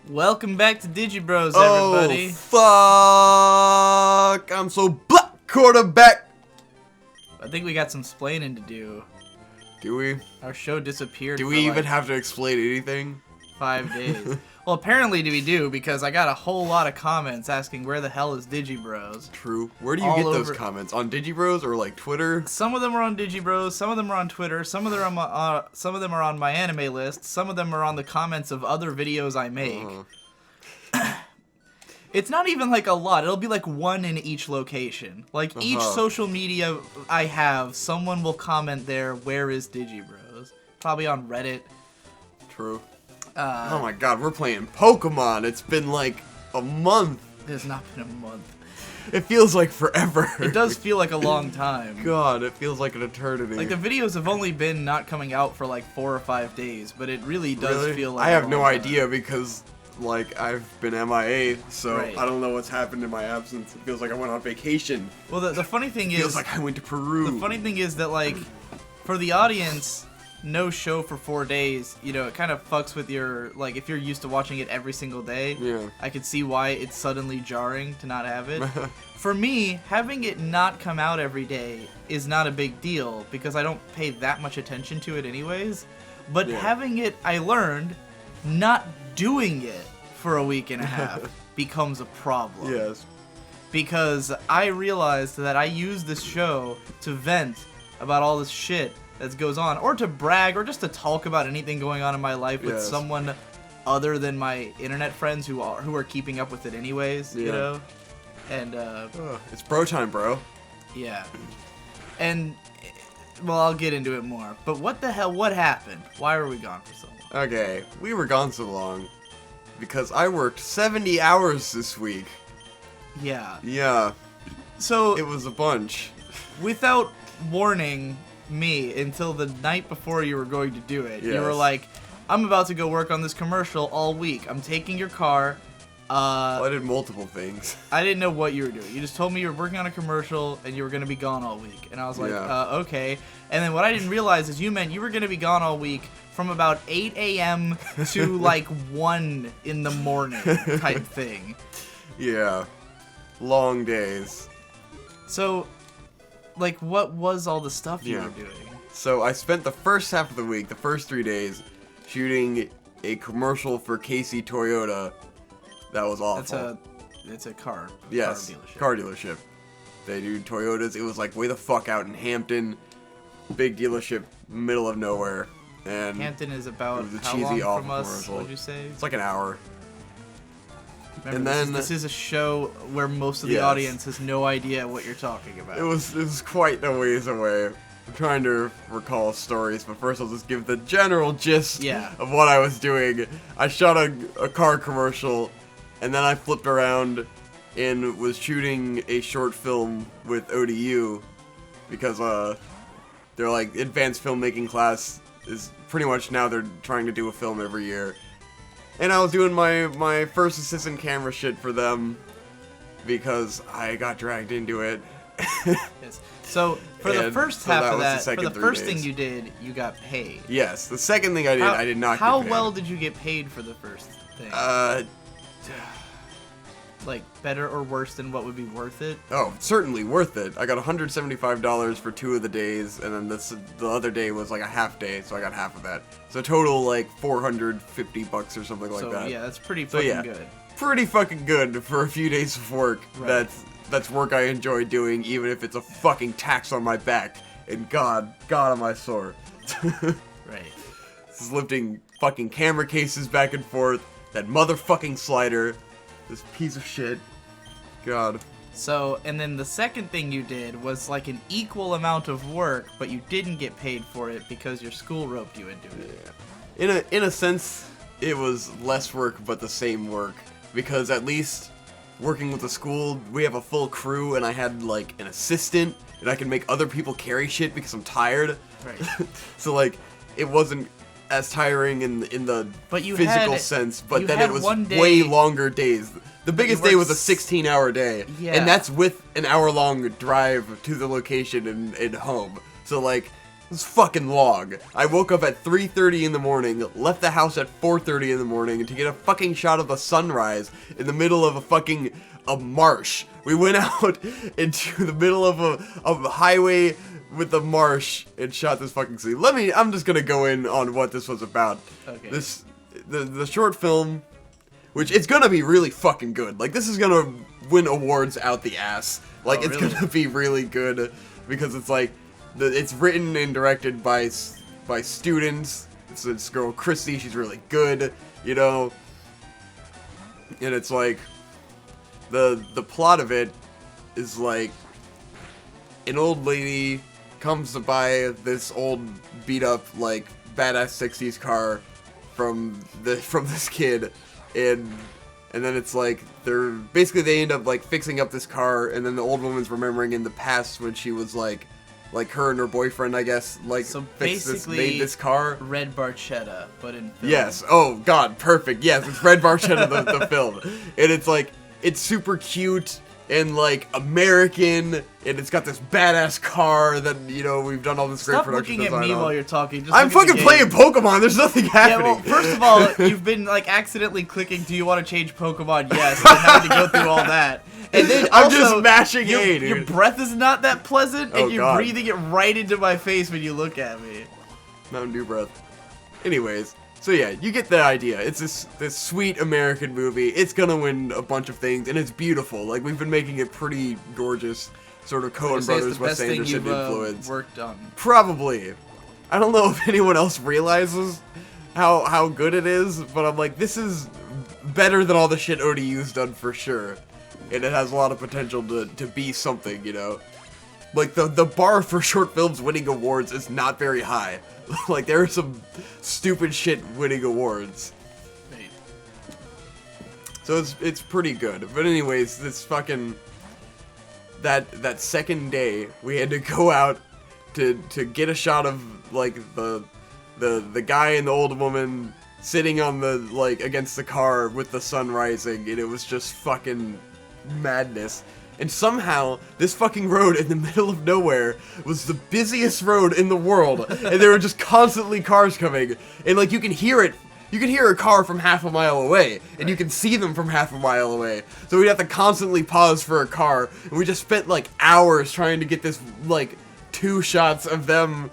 Welcome back to Digi Bros, everybody. Oh, fuck. I'm so black quarterback. I think we got some splaining to do. Do we? Our show disappeared Do for we even like have to explain anything? 5 days. Well, apparently we do, because I got a whole lot of comments asking where the hell is Digi Bros. True. Where do you All get those over. comments? On Digi Bros or like Twitter? Some of them are on Digi Bros, some of them are on Twitter, some of them are on my anime list, some of them are on the comments of other videos I make. It's not even like a lot. It'll be like one in each location. Like each social media I have, someone will comment there, where is Digi Bros? Probably on Reddit. True. Oh my god, we're playing Pokemon. It's been like a month. There's not been a month. It feels like forever. It does feel like a long time. God, it feels like an eternity. Like the videos have only been not coming out for like 4 or 5 days, but it really does feel like I have no long time. idea because like I've been MIA, so Right. I don't know what's happened in my absence. It feels like I went on vacation. Well, the funny thing It is, feels like I went to Peru. the funny thing is that like for the audience, no show for 4 days, you know, it kind of fucks with your, like, if you're used to watching it every single day, Yeah. I could see why it's suddenly jarring to not have it. For me, having it not come out every day is not a big deal because I don't pay that much attention to it anyways. But having it, I learned, not doing it for a week and a half becomes a problem. Yes. Because I realized that I use this show to vent about all this shit that goes on, or to brag, or just to talk about anything going on in my life with someone other than my internet friends who are keeping up with it anyways, you know? And, it's bro time, bro. yeah. And, well, I'll get into it more. But what the hell, what happened? Why were we gone for so long? Okay, we were gone so long because I worked 70 hours this week. Yeah. Yeah, So, it was a bunch. without warning me until the night before you were going to do it, you were Yes. like, I'm about to go work on this commercial all week. I'm taking your car. Well, I did multiple things. I didn't know what you were doing. You just told me you were working on a commercial and you were going to be gone all week. And I was like, okay. And then what I didn't realize is you meant you were going to be gone all week from about 8 a.m. to like 1 in the morning type thing. Yeah, long days. So, like, what was all the stuff you were doing? So I spent the first half of the week, the first 3 days, shooting a commercial for Casey Toyota. That was awful. It's a car. Yes, car dealership. They do Toyotas. It was like way the fuck out in Hampton, big dealership, middle of nowhere. And Hampton is about it was a how cheesy, long awful from us? commercial. What'd you say? It's like an hour. Remember, and then this is a show where most of the audience has no idea what you're talking about. It was quite a ways away. I'm trying to recall stories, but first I'll just give the general gist of what I was doing. I shot a car commercial, and then I flipped around and was shooting a short film with ODU because they're like advanced filmmaking class is pretty much now they're trying to do a film every year. And I was doing my first assistant camera shit for them because I got dragged into it. Yes. So for the first half of that, for the first thing you did, you got paid. Yes, the second thing I did, I did not get paid. How well did you get paid for the first thing? Like better or worse than what would be worth it? Oh, certainly worth it. I got $175 for 2 of the days, and then the other day was like a half day, so I got half of that. So total like $450 or something like that. So yeah, that's pretty fucking good. Pretty fucking good for a few days of work. Right. That's work I enjoy doing, even if it's a fucking tax on my back. And God am I sore. Right. This is lifting fucking camera cases back and forth. That motherfucking slider. This piece of shit. God. So, and then the second thing you did was like an equal amount of work, but you didn't get paid for it because your school roped you into it. Yeah. In a sense, it was less work, but the same work. Because at least working with the school, we have a full crew, and I had like an assistant, and I can make other people carry shit because I'm tired. Right. So like, it wasn't as tiring in the physical sense, but then it was way longer days. The biggest day was a 16-hour day, and that's with an hour-long drive to the location and home. So like, It's fucking long. I woke up at 3:30 in the morning, left the house at 4:30 in the morning to get a fucking shot of the sunrise in the middle of a marsh. We went out into the middle of a highway with the marsh and shot this fucking scene. I'm just gonna go in on what this was about. Okay. The short film, which it's gonna be really fucking good. Like, this is gonna win awards out the ass. Like, it's really? gonna be really good because it's like, it's written and directed by students. It's this girl Christy, she's really good, you know. And it's like, the plot of it is like, an old lady comes to buy this old beat up like badass 60s car from this kid, and then it's like they end up like fixing up this car, and then the old woman's remembering in the past when she was like her and her boyfriend, I guess, like, so made this car. Red Barchetta, but in film. Yes. Oh god, perfect. Yes, it's Red Barchetta the film, and it's like, it's super cute and like American, and it's got this badass car that, you know, we've done all this great Stop production looking at design me on. while you're talking. Just I'm look at fucking the playing game. Pokemon. There's nothing Yeah, happening. well, first of all, you've been like accidentally clicking, do you want to change Pokemon? Yes, and then having to go through all that. And then I'm also, just mashing your, A, dude. Your breath is not that pleasant, Oh, and you're God. breathing it right into my face when you look at me. Mountain Dew breath. Anyways, so yeah, you get the idea. It's this sweet American movie. It's gonna win a bunch of things, and it's beautiful. Like, we've been making it pretty gorgeous, sort of Coen Brothers, Wes Anderson influence. Worked on. Probably. I don't know if anyone else realizes how good it is, but I'm like, this is better than all the shit ODU's done for sure. And it has a lot of potential to be something, you know? Like, the bar for short films winning awards is not very high. Like, there are some stupid shit winning awards. Wait. So it's pretty good. But anyways, this fucking... That second day, we had to go out to get a shot of, like, the guy and the old woman sitting on the, like, against the car with the sun rising, and it was just fucking madness. And somehow, this fucking road in the middle of nowhere was the busiest road in the world, and there were just constantly cars coming, and like, you can hear it. You can hear a car from half a mile away, and you can see them from half a mile away. So we'd have to constantly pause for a car, and we just spent like hours trying to get this, like, 2 shots of them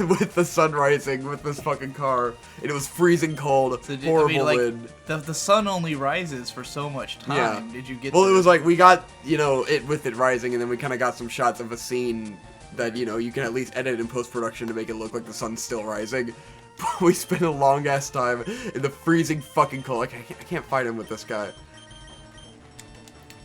with the sun rising with this fucking car, and it was freezing cold, So horrible wind. The sun only rises for so much time. Yeah. Did you get? Well, it was like we got, you know, it with it rising, and then we kind of got some shots of a scene that, you know, you can at least edit in post-production to make it look like the sun's still rising. But we spent a long ass time in the freezing fucking cold. Like, I can't fight him with this guy.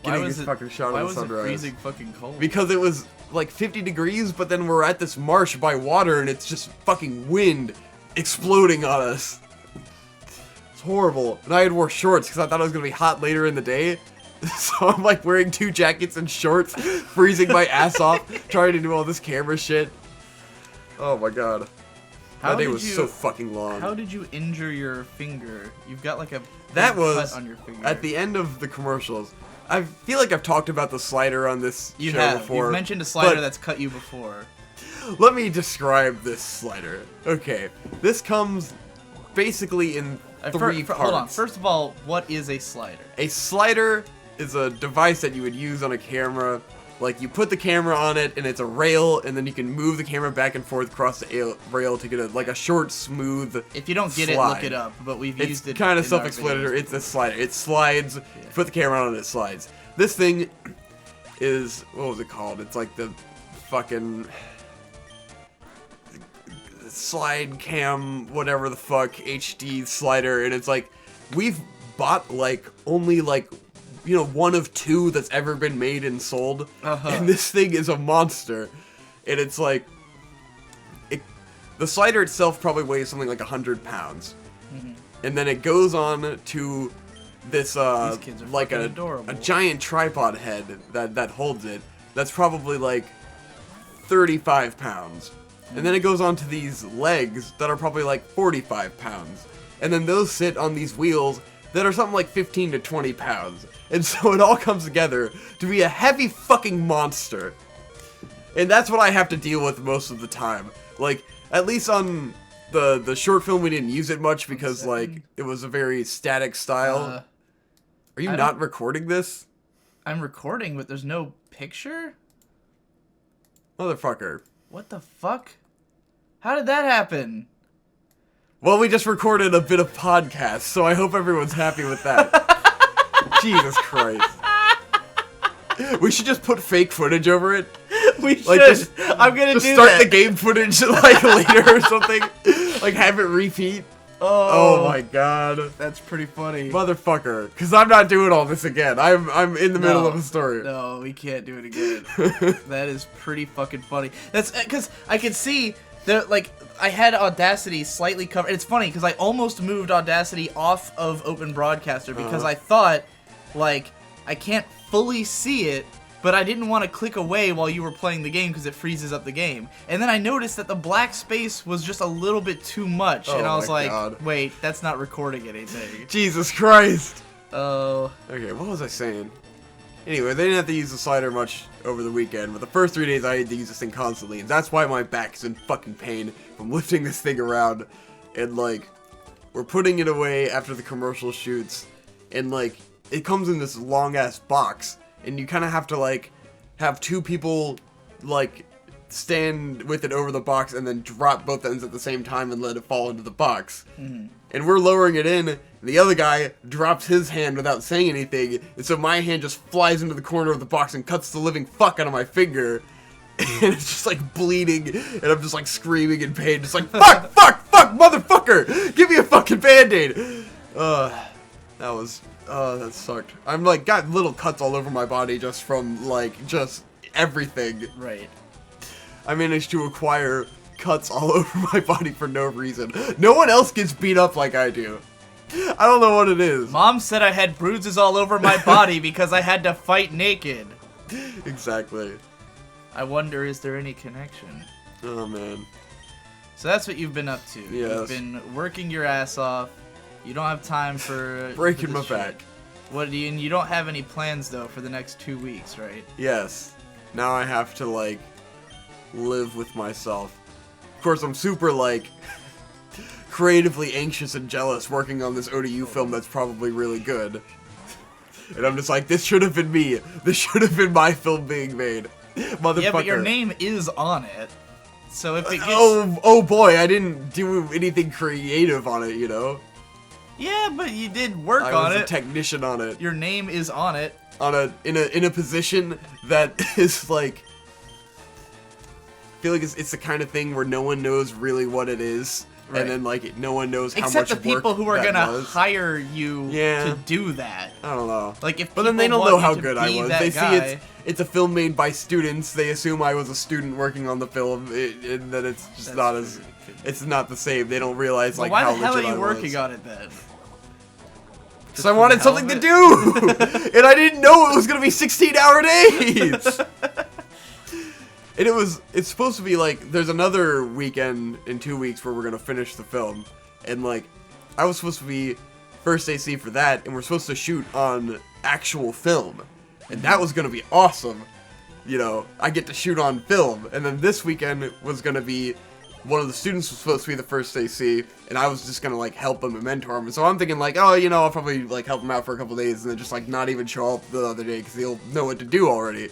Why Getting was this it? fucking shot Why of the was it sunrise. freezing fucking cold? Because it was like 50 degrees, but then we're at this marsh by water, and it's just fucking wind exploding on us. It's horrible. And I had wore shorts because I thought it was gonna be hot later in the day. So I'm like wearing 2 jackets and shorts, freezing my ass off, trying to do all this camera shit. Oh my god. That day was so fucking long. How did you injure your finger? You've got like a That big was cut on your finger. at the end of the commercials. I feel like I've talked about the slider on this You show have. before. You've mentioned a slider but that's cut you before. let me describe this slider. Okay, this comes basically in 3 parts. Hold on. First of all, what is a slider? A slider is a device that you would use on a camera. Like, you put the camera on it, and it's a rail, and then you can move the camera back and forth across the rail to get a short, smooth If you don't get slide. it, look it up. But we've It's used it. kind of in our self-explanatory. videos. It's a slider. It slides. You put the camera on it, it slides. This thing is, what was it called? It's like the fucking slide cam, whatever the fuck, HD slider, and it's like, we've bought like only like, you know, 1 of 2 that's ever been made and sold, and this thing is a monster, and it's like, the slider itself probably weighs something like 100 pounds, and then it goes on to this These kids are like fucking a adorable. giant tripod head that holds it. That's probably like 35 pounds. And then it goes on to these legs that are probably like 45 pounds. And then those sit on these wheels that are something like 15 to 20 pounds. And so it all comes together to be a heavy fucking monster. And that's what I have to deal with most of the time. Like, at least on the short film, we didn't use it much because, like, it was a very static style. Are you not recording this? I'm recording, but there's no picture? Motherfucker. What the fuck? How did that happen? Well, we just recorded a bit of podcast, so I hope everyone's happy with that. Jesus Christ. We should just put fake footage over it. We should. I'm gonna just do start that. the game footage like later or something. Like have it repeat. Oh my god. That's pretty funny. Motherfucker. Because I'm not doing all this again. I'm in the middle of a story. No, we can't do it again. That is pretty fucking funny. That's because I can see that, like, I had Audacity slightly covered. It's funny because I almost moved Audacity off of Open Broadcaster because I thought, like, I can't fully see it, but I didn't want to click away while you were playing the game because it freezes up the game. And then I noticed that the black space was just a little bit too much, and I was like, wait, that's not recording anything. Jesus Christ. Oh. Okay, what was I saying? Anyway, they didn't have to use the slider much over the weekend, but the first 3 days I had to use this thing constantly, and that's why my back is in fucking pain from lifting this thing around. And, like, we're putting it away after the commercial shoots, and, like, it comes in this long-ass box, and you kind of have to, like, have two people, like, stand with it over the box and then drop both ends at the same time and let it fall into the box. And we're lowering it in, and the other guy drops his hand without saying anything, and so my hand just flies into the corner of the box and cuts the living fuck out of my finger. And it's just, like, bleeding, and I'm just, like, screaming in pain, just like, fuck, fuck, fuck, motherfucker! Give me a fucking Band-Aid! That sucked. I'm, like, got little cuts all over my body just from, like, just everything. Right. I managed to acquire cuts all over my body for no reason. No one else gets beat up like I do. I don't know what it is. Mom said I had bruises all over my body because I had to fight naked. Exactly. I wonder, is there any connection? Oh, man. So that's what you've been up to. Yes. You've been working your ass off. You don't have time for breaking my shit. back. And you don't have any plans, though, for the next 2 weeks, right? Yes. Now I have to, like, live with myself. Of course, I'm super, like, creatively anxious and jealous working on this ODU film that's probably really good. And I'm just like, this should have been me. This should have been my film being made. Motherfucker. Yeah, but your name is on it. So if it gets... Oh boy, I didn't do anything creative on it, you know? Yeah, but you did work on it. I was a technician on it. Your name is on it. In a position that is, like... I feel like it's the kind of thing where no one knows really what it is, right. And then like no one knows how much work except the people who are gonna hire you to do that. I don't know. Like if, but then they don't know how good I was. They see it's a film made by students. They assume I was a student working on the film, and that it's just not as it's not the same. They don't realize like how legit I was. Why the hell are you working on it then? Because I wanted something to do, and I didn't know it was gonna be 16-hour days. And it's supposed to be like, there's another weekend in 2 weeks where we're gonna finish the film. And like, I was supposed to be first AC for that, and we're supposed to shoot on actual film. And that was gonna be awesome. You know, I get to shoot on film. And then this weekend was gonna be, one of the students was supposed to be the first AC, and I was just gonna like help him and mentor him. And so I'm thinking like, oh, you know, I'll probably like help him out for a couple days and then just like not even show up the other day because he'll know what to do already.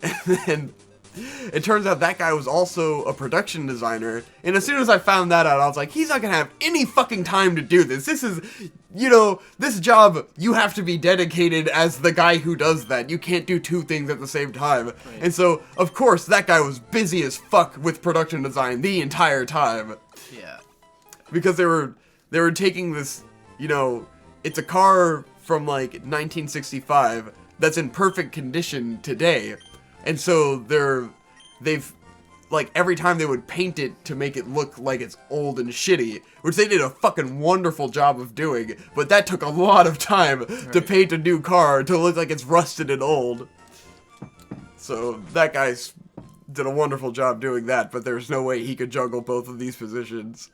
And then it turns out that guy was also a production designer, and as soon as I found that out, I was like, he's not gonna have any fucking time to do this. This is, you know, this job, you have to be dedicated as the guy who does that. You can't do two things at the same time. Right. And so, of course, that guy was busy as fuck with production design the entire time. Yeah. Because they were taking this, you know, it's a car from like 1965 that's in perfect condition today. And so they've, like, every time they would paint it to make it look like it's old and shitty, which they did a fucking wonderful job of doing, but that took a lot of time to paint a new car to look like it's rusted and old. So that guy did a wonderful job doing that, but there's no way he could juggle both of these positions.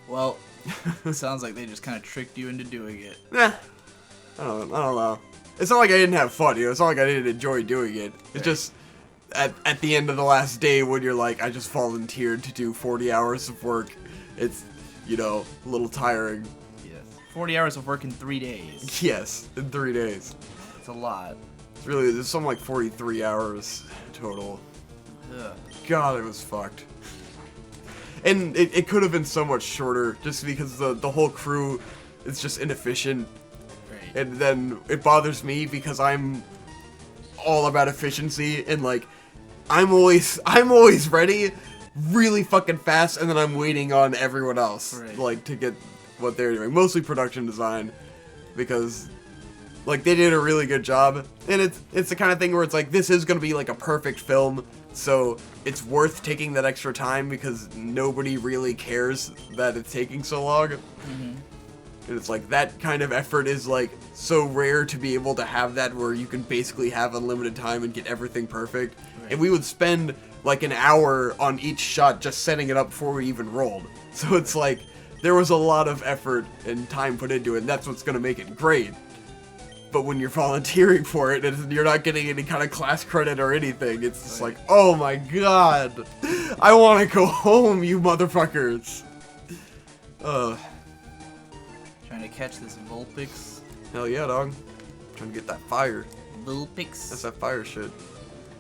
Well, it sounds like they just kind of tricked you into doing it. Nah, I don't know. It's not like I didn't have fun, you know, it's not like I didn't enjoy doing it. It's just, at the end of the last day when you're like, I just volunteered to do 40 hours of work. It's, you know, a little tiring. Yes. 40 hours of work in 3 days. Yes, in 3 days. It's a lot. It's really, there's something like 43 hours total. Ugh. God, it was fucked. And it could have been so much shorter just because the whole crew is just inefficient. Right. And then it bothers me because I'm all about efficiency and like I'm always ready really fucking fast, and then I'm waiting on everyone else like to get what they're doing. Mostly production design, because like they did a really good job, and it's the kind of thing where it's like this is gonna be like a perfect film, so it's worth taking that extra time because nobody really cares that it's taking so long. Mm-hmm. And it's like that kind of effort is like so rare to be able to have that where you can basically have unlimited time and get everything perfect. Right. And we would spend like an hour on each shot just setting it up before we even rolled. So it's like there was a lot of effort and time put into it, and that's what's going to make it great. But when you're volunteering for it and you're not getting any kind of class credit or anything, it's just like, oh my god, I want to go home, you motherfuckers. Trying to catch this Vulpix. Hell yeah, dog. Trying to get that fire. Vulpix. That's that fire shit.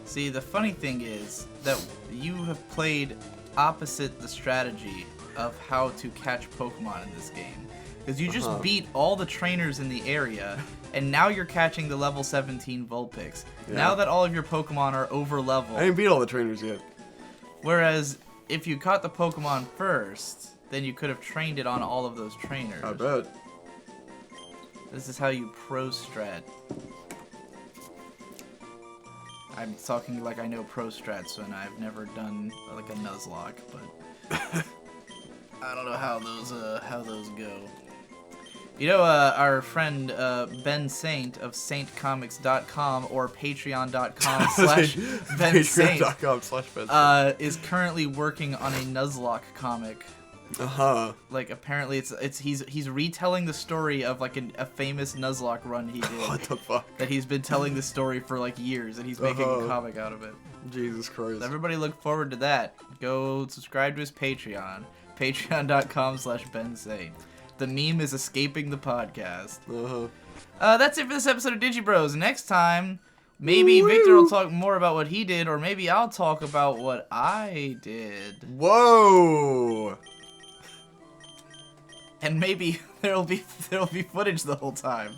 See, the funny thing is that you have played opposite the strategy of how to catch Pokemon in this game. Because you just beat all the trainers in the area, and now you're catching the level 17 Vulpix. Yeah. Now that all of your Pokemon are over level. I didn't beat all the trainers yet. Whereas, if you caught the Pokemon first, then you could have trained it on all of those trainers. I bet. This is how you pro strat. I'm talking like I know pro strats when I've never done like a Nuzlocke, but I don't know how those go. You know, our friend Ben Saint of saintcomics.com or patreon.com/Ben Saint is currently working on a Nuzlocke comic. Like apparently he's retelling the story of like a famous Nuzlocke run he did. What the fuck? That he's been telling the story for like years, and he's making a comic out of it. Jesus Christ. So everybody look forward to that. Go subscribe to his Patreon. Patreon.com/Ben Saint. The meme is escaping the podcast. That's it for this episode of Digi Bros. Next time, maybe Victor will talk more about what he did, or maybe I'll talk about what I did. Whoa! And maybe there'll be footage the whole time.